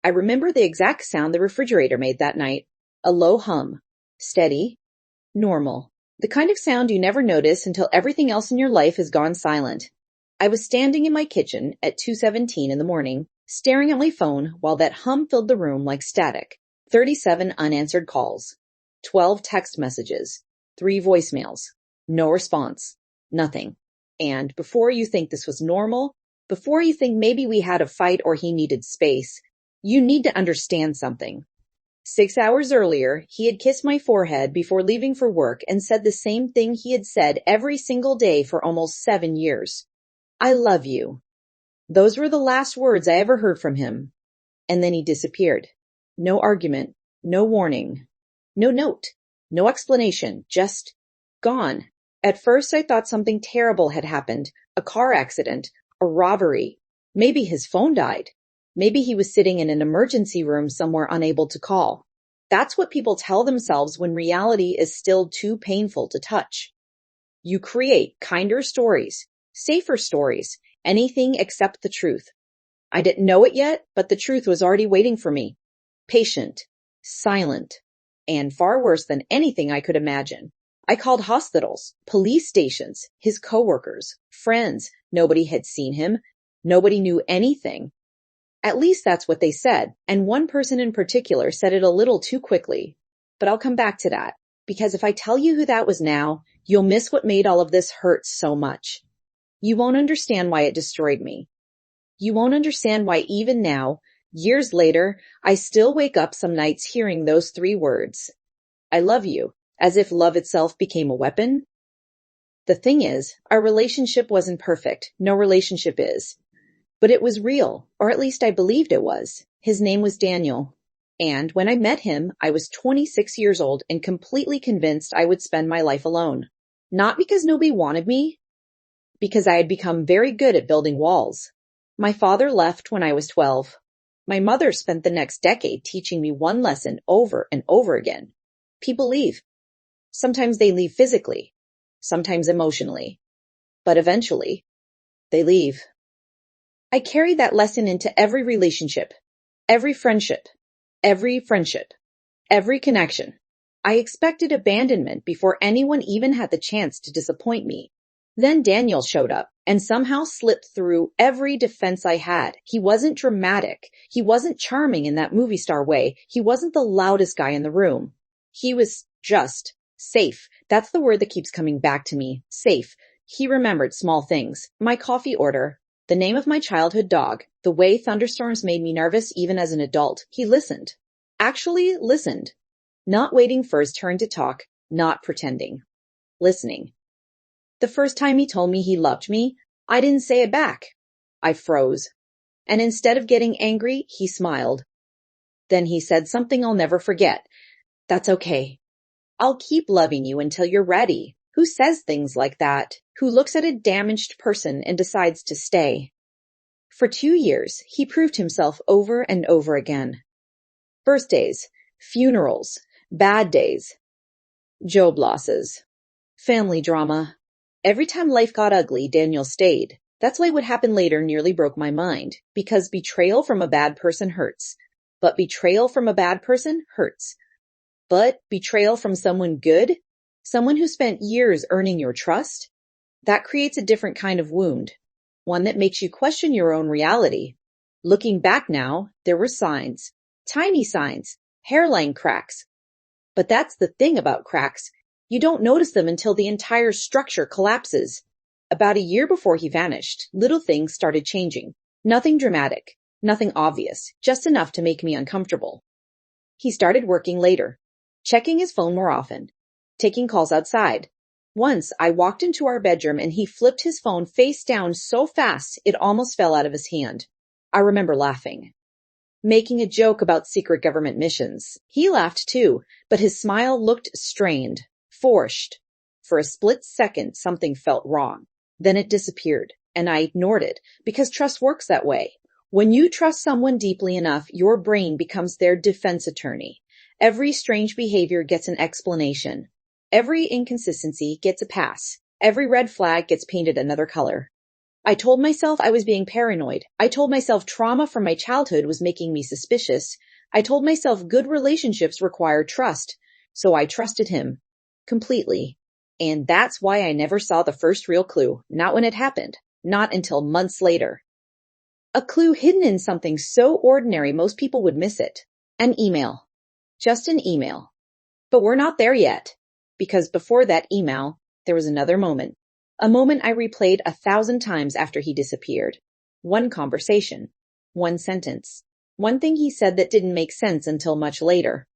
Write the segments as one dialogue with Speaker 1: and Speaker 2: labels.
Speaker 1: I remember the exact sound the refrigerator made that night. A low hum. Steady. Normal. The kind of sound you never notice until everything else in your life has gone silent. I was standing in my kitchen at 2:17 in the morning, staring at my phone while that hum filled the room like static. 37 unanswered calls. 12 text messages. 3 voicemails. No response. Nothing. And before you think this was normal, before you think maybe we had a fight or he needed space, you need to understand something. 6 hours earlier, he had kissed my forehead before leaving for work and said the same thing he had said every single day for almost 7 years. I love you. Those were the last words I ever heard from him. And then he disappeared. No argument, no warning, no note, no explanation, just gone. At first I thought something terrible had happened, a car accident, a robbery. Maybe his phone died. Maybe he was sitting in an emergency room somewhere unable to call. That's what people tell themselves when reality is still too painful to touch. You create kinder stories, safer stories, anything except the truth. I didn't know it yet, but the truth was already waiting for me. Patient, silent, and far worse than anything I could imagine. I called hospitals, police stations, his coworkers, friends. Nobody had seen him. Nobody knew anything. At least that's what they said, and one person in particular said it a little too quickly. But I'll come back to that, because if I tell you who that was now, you'll miss what made all of this hurt so much. You won't understand why it destroyed me. You won't understand why even now, years later, I still wake up some nights hearing those 3 words. I love you, as if love itself became a weapon. The thing is, our relationship wasn't perfect. No relationship is. But it was real, or at least I believed it was. His name was Daniel. And when I met him, I was 26 years old and completely convinced I would spend my life alone. Not because nobody wanted me, because I had become very good at building walls. My father left when I was 12. My mother spent the next decade teaching me one lesson over and over again. People leave. Sometimes they leave physically, sometimes emotionally, but eventually, they leave. I carried that lesson into every relationship, every friendship, every connection. I expected abandonment before anyone even had the chance to disappoint me. Then Daniel showed up and somehow slipped through every defense I had. He wasn't dramatic. He wasn't charming in that movie star way. He wasn't the loudest guy in the room. He was just safe. That's the word that keeps coming back to me. Safe. He remembered small things. My coffee order. The name of my childhood dog. The way thunderstorms made me nervous even as an adult. He listened. Actually listened. Not waiting for his turn to talk. Not pretending. Listening. The first time he told me he loved me, I didn't say it back. I froze. And instead of getting angry, he smiled. Then he said something I'll never forget. That's okay. I'll keep loving you until you're ready. Who says things like that? Who looks at a damaged person and decides to stay? For 2 years, he proved himself over and over again. Birthdays, funerals, bad days, job losses, family drama. Every time life got ugly, Daniel stayed. That's why what happened later nearly broke my mind, because betrayal from a bad person hurts. But betrayal from a bad person hurts. But betrayal from someone good, someone who spent years earning your trust, that creates a different kind of wound, one that makes you question your own reality. Looking back now, there were signs, tiny signs, hairline cracks. But that's the thing about cracks. You don't notice them until the entire structure collapses. About a year before he vanished, little things started changing. Nothing dramatic, nothing obvious, just enough to make me uncomfortable. He started working later, checking his phone more often, taking calls outside. Once I walked into our bedroom and he flipped his phone face down so fast it almost fell out of his hand. I remember laughing, making a joke about secret government missions. He laughed too, but his smile looked strained, forced. For a split second, something felt wrong. Then it disappeared, and I ignored it, because trust works that way. When you trust someone deeply enough, your brain becomes their defense attorney. Every strange behavior gets an explanation. Every inconsistency gets a pass. Every red flag gets painted another color. I told myself I was being paranoid. I told myself trauma from my childhood was making me suspicious. I told myself good relationships require trust. So I trusted him. Completely. And that's why I never saw the first real clue. Not when it happened. Not until months later. A clue hidden in something so ordinary most people would miss it. An email. Just an email. But we're not there yet. Because before that email, there was another moment. A moment I replayed 1,000 times after he disappeared. One conversation. One sentence. One thing he said that didn't make sense until much later.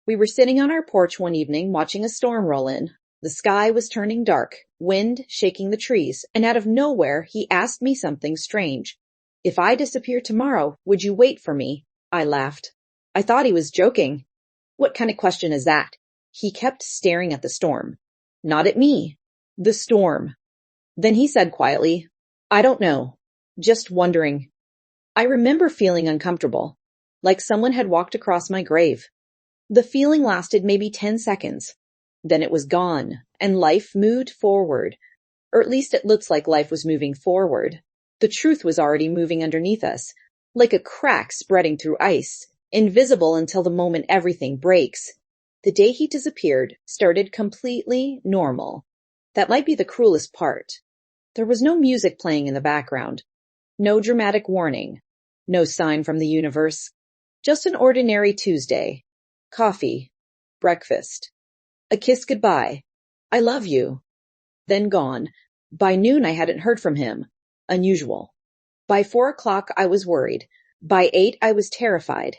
Speaker 1: We were sitting on our porch one evening watching a storm roll in. The sky was turning dark, wind shaking the trees, and out of nowhere he asked me something strange. If I disappear tomorrow, would you wait for me? I laughed. I thought he was joking. What kind of question is that? He kept staring at the storm. Not at me. The storm. Then he said quietly, I don't know. Just wondering. I remember feeling uncomfortable, like someone had walked across my grave. The feeling lasted maybe 10 seconds. Then it was gone, and life moved forward. Or at least it looked like life was moving forward. The truth was already moving underneath us, like a crack spreading through ice, invisible until the moment everything breaks. The day he disappeared started completely normal. That might be the cruelest part. There was no music playing in the background. No dramatic warning. No sign from the universe. Just an ordinary Tuesday. Coffee. Breakfast. A kiss goodbye. I love you. Then gone. By noon I hadn't heard from him. Unusual. By 4 o'clock I was worried. By 8 I was terrified.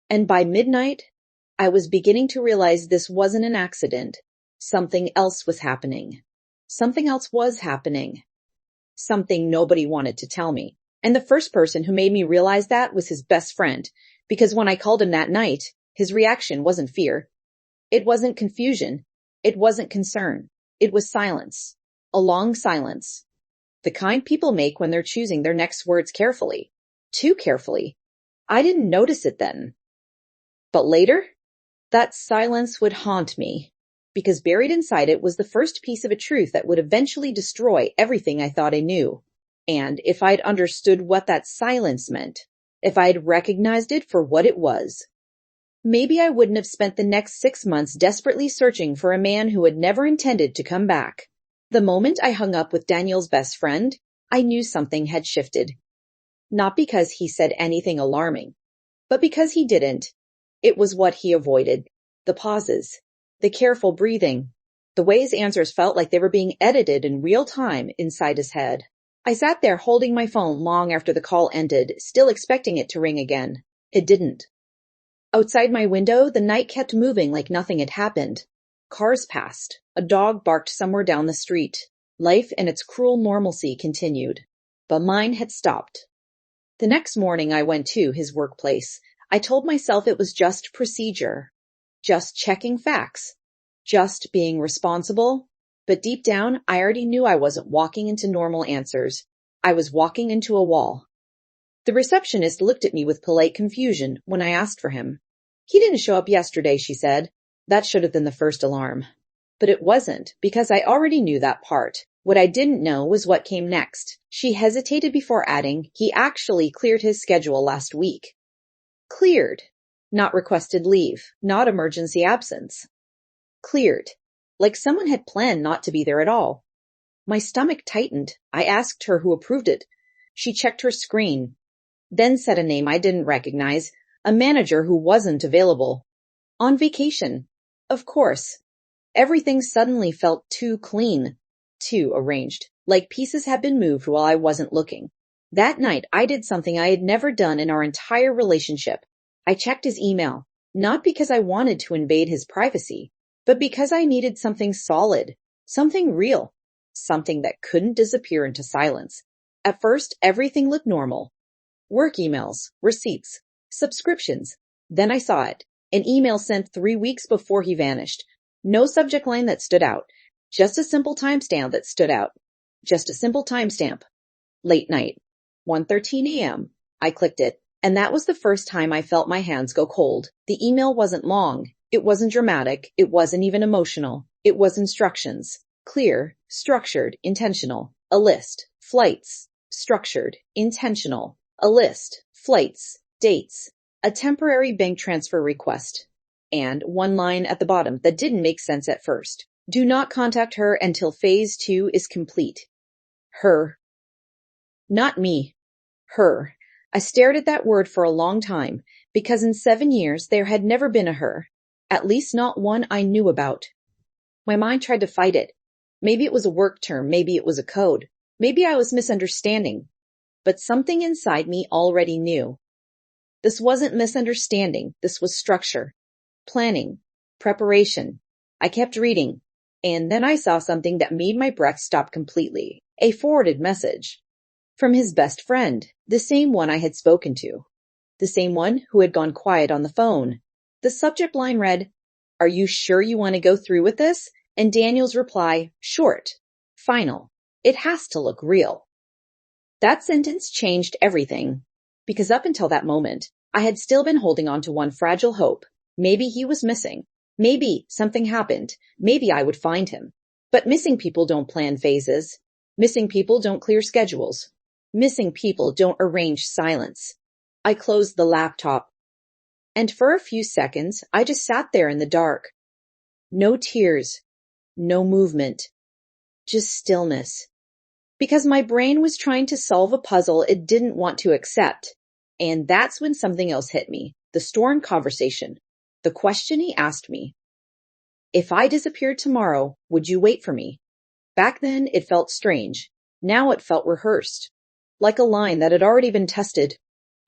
Speaker 1: And by midnight I was beginning to realize this wasn't an accident. Something else was happening. Something else was happening. Something nobody wanted to tell me. And the first person who made me realize that was his best friend, because when I called him that night, his reaction wasn't fear. It wasn't confusion. It wasn't concern. It was silence. A long silence. The kind people make when they're choosing their next words carefully. Too carefully. I didn't notice it then. But later, that silence would haunt me, because buried inside it was the first piece of a truth that would eventually destroy everything I thought I knew. And if I'd understood what that silence meant, if I'd recognized it for what it was, maybe I wouldn't have spent the next 6 months desperately searching for a man who had never intended to come back. The moment I hung up with Daniel's best friend, I knew something had shifted. Not because he said anything alarming, but because he didn't. It was what he avoided. The pauses. The careful breathing. The way his answers felt like they were being edited in real time inside his head. I sat there holding my phone long after the call ended, still expecting it to ring again. It didn't. Outside my window, the night kept moving like nothing had happened. Cars passed. A dog barked somewhere down the street. Life and its cruel normalcy continued. But mine had stopped. The next morning I went to his workplace. I told myself it was just procedure. Just checking facts. Just being responsible. But deep down, I already knew I wasn't walking into normal answers. I was walking into a wall. The receptionist looked at me with polite confusion when I asked for him. He didn't show up yesterday, she said. That should have been the first alarm. But it wasn't, because I already knew that part. What I didn't know was what came next. She hesitated before adding, he actually cleared his schedule last week. Cleared. Not requested leave. Not emergency absence. Cleared. Like someone had planned not to be there at all. My stomach tightened. I asked her who approved it. She checked her screen. Then said a name I didn't recognize. A manager who wasn't available. On vacation. Of course. Everything suddenly felt too clean. Too arranged. Like pieces had been moved while I wasn't looking. That night, I did something I had never done in our entire relationship. I checked his email. Not because I wanted to invade his privacy, but because I needed something solid. Something real. Something that couldn't disappear into silence. At first, everything looked normal. Work emails, receipts, subscriptions. Then I saw it. An email sent 3 weeks before he vanished. No subject line that stood out. Just a simple timestamp that stood out. Just a simple timestamp. Late night. 1:13 a.m. I clicked it, and that was the first time I felt my hands go cold. The email wasn't long. It wasn't dramatic. It wasn't even emotional. It was instructions. Clear, structured, intentional. A list. Flights. structured, intentional, a list, flights, dates, a temporary bank transfer request, and one line at the bottom that didn't make sense at first. Do not contact her until phase 2 is complete. Her. Not me. Her. I stared at that word for a long time, because in 7 years there had never been a her, at least not one I knew about. My mind tried to fight it. Maybe it was a work term, maybe it was a code, maybe I was misunderstanding. But something inside me already knew. This wasn't misunderstanding, this was structure, planning, preparation. I kept reading, and then I saw something that made my breath stop completely. A forwarded message. From his best friend, the same one I had spoken to. The same one who had gone quiet on the phone. The subject line read, "Are you sure you want to go through with this?" And Daniel's reply, short, final. It has to look real. That sentence changed everything, because up until that moment, I had still been holding on to one fragile hope. Maybe he was missing. Maybe something happened. Maybe I would find him. But missing people don't plan phases. Missing people don't clear schedules. Missing people don't arrange silence. I closed the laptop. And for a few seconds, I just sat there in the dark. No tears. No movement. Just stillness. Because my brain was trying to solve a puzzle it didn't want to accept. And that's when something else hit me. The Storm conversation. The question he asked me. If I disappeared tomorrow, would you wait for me? Back then, it felt strange. Now it felt rehearsed. Like a line that had already been tested.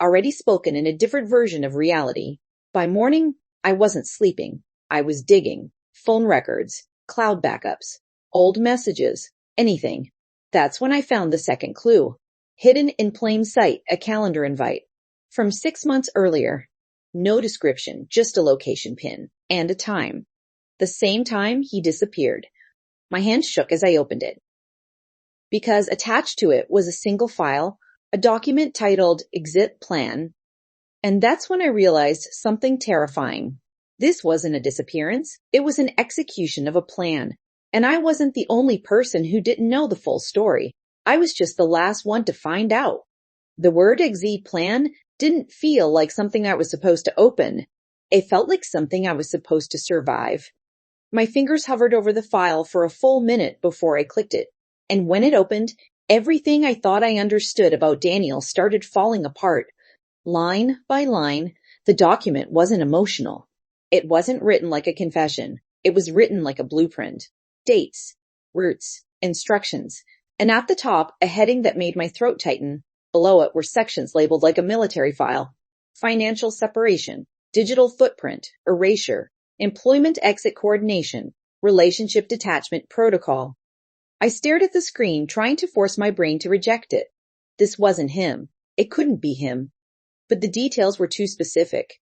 Speaker 1: Already spoken in a different version of reality. By morning, I wasn't sleeping. I was digging. Phone records. Cloud backups. Old messages. Anything. That's when I found the second clue. Hidden in plain sight, a calendar invite. From 6 months earlier. No description, just a location pin. And a time. The same time he disappeared. My hand shook as I opened it. Because attached to it was a single file, a document titled Exit Plan. And that's when I realized something terrifying. This wasn't a disappearance. It was an execution of a plan. And I wasn't the only person who didn't know the full story. I was just the last one to find out. The word exit plan didn't feel like something I was supposed to open. It felt like something I was supposed to survive. My fingers hovered over the file for a full minute before I clicked it. And when it opened, everything I thought I understood about Daniel started falling apart. Line by line, the document wasn't emotional. It wasn't written like a confession. It was written like a blueprint. Dates, routes, instructions, and at the top, a heading that made my throat tighten. Below it were sections labeled like a military file. Financial separation, digital footprint, erasure, employment exit coordination, relationship detachment protocol. I stared at the screen, trying to force my brain to reject it. This wasn't him. It couldn't be him. But the details were too specific,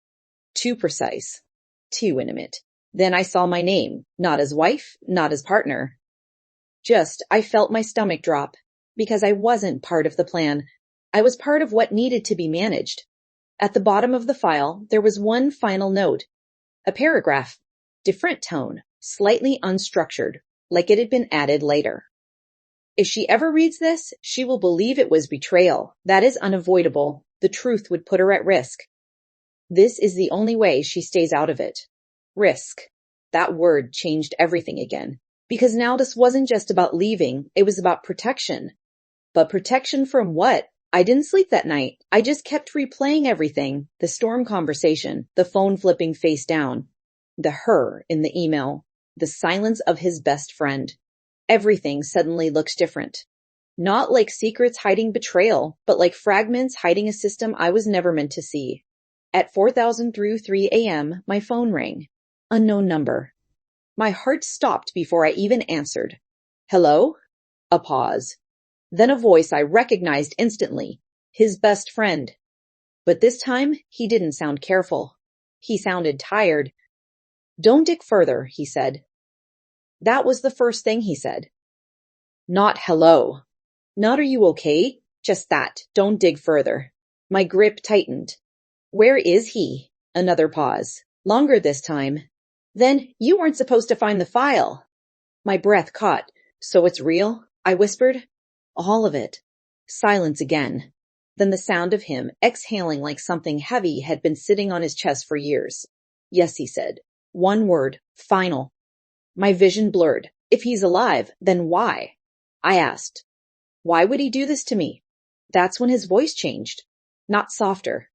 Speaker 1: too precise, too intimate. Then I saw my name, not as wife, not as partner. Just, I felt my stomach drop, because I wasn't part of the plan. I was part of what needed to be managed. At the bottom of the file, there was one final note. A paragraph. Different tone, slightly unstructured, like it had been added later. If she ever reads this, she will believe it was betrayal. That is unavoidable. The truth would put her at risk. This is the only way she stays out of it. Risk. That word changed everything again. Because now this wasn't just about leaving, it was about protection. But protection from what? I didn't sleep that night. I just kept replaying everything. The Storm conversation, the phone flipping face down, the her in the email, the silence of his best friend. Everything suddenly looks different. Not like secrets hiding betrayal, but like fragments hiding a system I was never meant to see. At 4,003 a.m., my phone rang. Unknown number. My heart stopped before I even answered. Hello? A pause. Then a voice I recognized instantly. His best friend. But this time, he didn't sound careful. He sounded tired. Don't dig further, he said. That was the first thing he said. Not hello. Not are you okay? Just that. Don't dig further. My grip tightened. Where is he? Another pause. Longer this time. Then you weren't supposed to find the file. My breath caught. So it's real? I whispered. All of it. Silence again. Then the sound of him exhaling like something heavy had been sitting on his chest for years. Yes, he said. One word. Final. My vision blurred. If he's alive, then why? I asked. Why would he do this to me? That's when his voice changed. Not softer.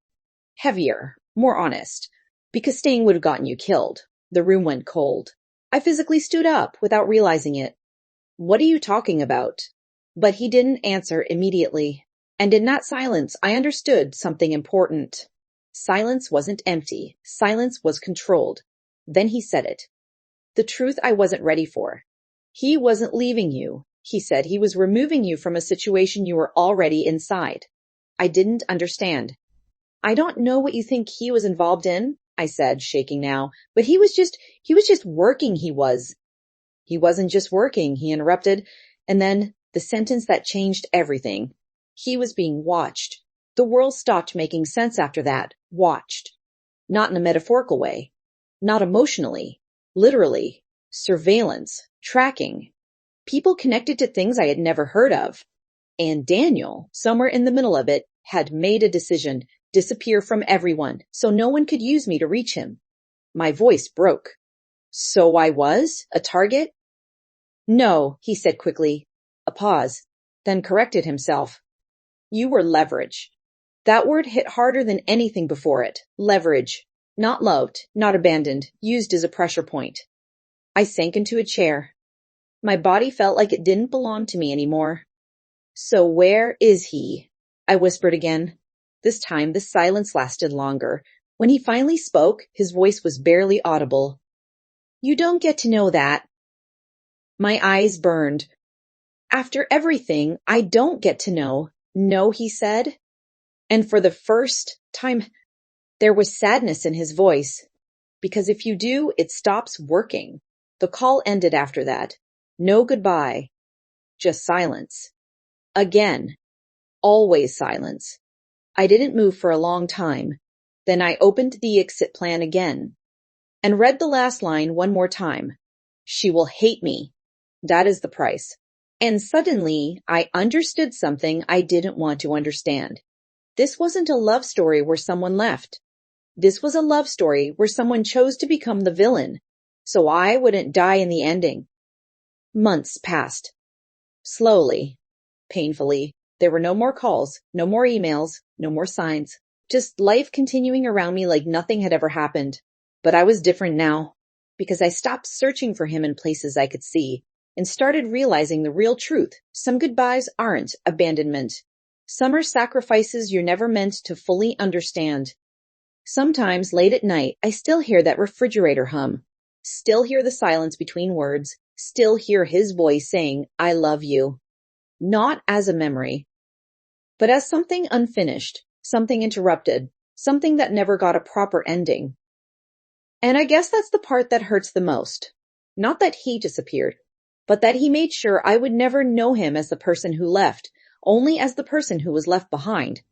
Speaker 1: Heavier. More honest. Because staying would have gotten you killed. The room went cold. I physically stood up without realizing it. What are you talking about? But he didn't answer immediately. And in that silence, I understood something important. Silence wasn't empty. Silence was controlled. Then he said it. The truth I wasn't ready for. He wasn't leaving you. He said he was removing you from a situation you were already inside. I didn't understand. I don't know what you think he was involved in, I said, shaking now, but he was just working, he was. He wasn't just working, he interrupted, and then the sentence that changed everything. He was being watched. The world stopped making sense after that. Watched. Not in a metaphorical way. Not emotionally. Literally. Surveillance. Tracking. People connected to things I had never heard of. And Daniel, somewhere in the middle of it, had made a decision. Disappear from everyone, so no one could use me to reach him. My voice broke. So I was? A target? No, he said quickly. A pause. Then corrected himself. You were leverage. That word hit harder than anything before it. Leverage. Not loved, not abandoned, used as a pressure point. I sank into a chair. My body felt like it didn't belong to me anymore. So where is he? I whispered again. This time the silence lasted longer. When he finally spoke, his voice was barely audible. You don't get to know that. My eyes burned. After everything, I don't get to know. No, he said. And for the first time, there was sadness in his voice. Because if you do, it stops working. The call ended after that. No goodbye. Just silence. Again. Always silence. I didn't move for a long time. Then I opened the exit plan again. And read the last line one more time. She will hate me. That is the price. And suddenly, I understood something I didn't want to understand. This wasn't a love story where someone left. This was a love story where someone chose to become the villain, so I wouldn't die in the ending. Months passed. Slowly. Painfully. There were no more calls, no more emails, no more signs. Just life continuing around me like nothing had ever happened. But I was different now, because I stopped searching for him in places I could see, and started realizing the real truth. Some goodbyes aren't abandonment. Some are sacrifices you're never meant to fully understand. Sometimes late at night, I still hear that refrigerator hum. Still hear the silence between words. Still hear his voice saying, I love you. Not as a memory, but as something unfinished, something interrupted, something that never got a proper ending. And I guess that's the part that hurts the most. Not that he disappeared, but that he made sure I would never know him as the person who left, only as the person who was left behind.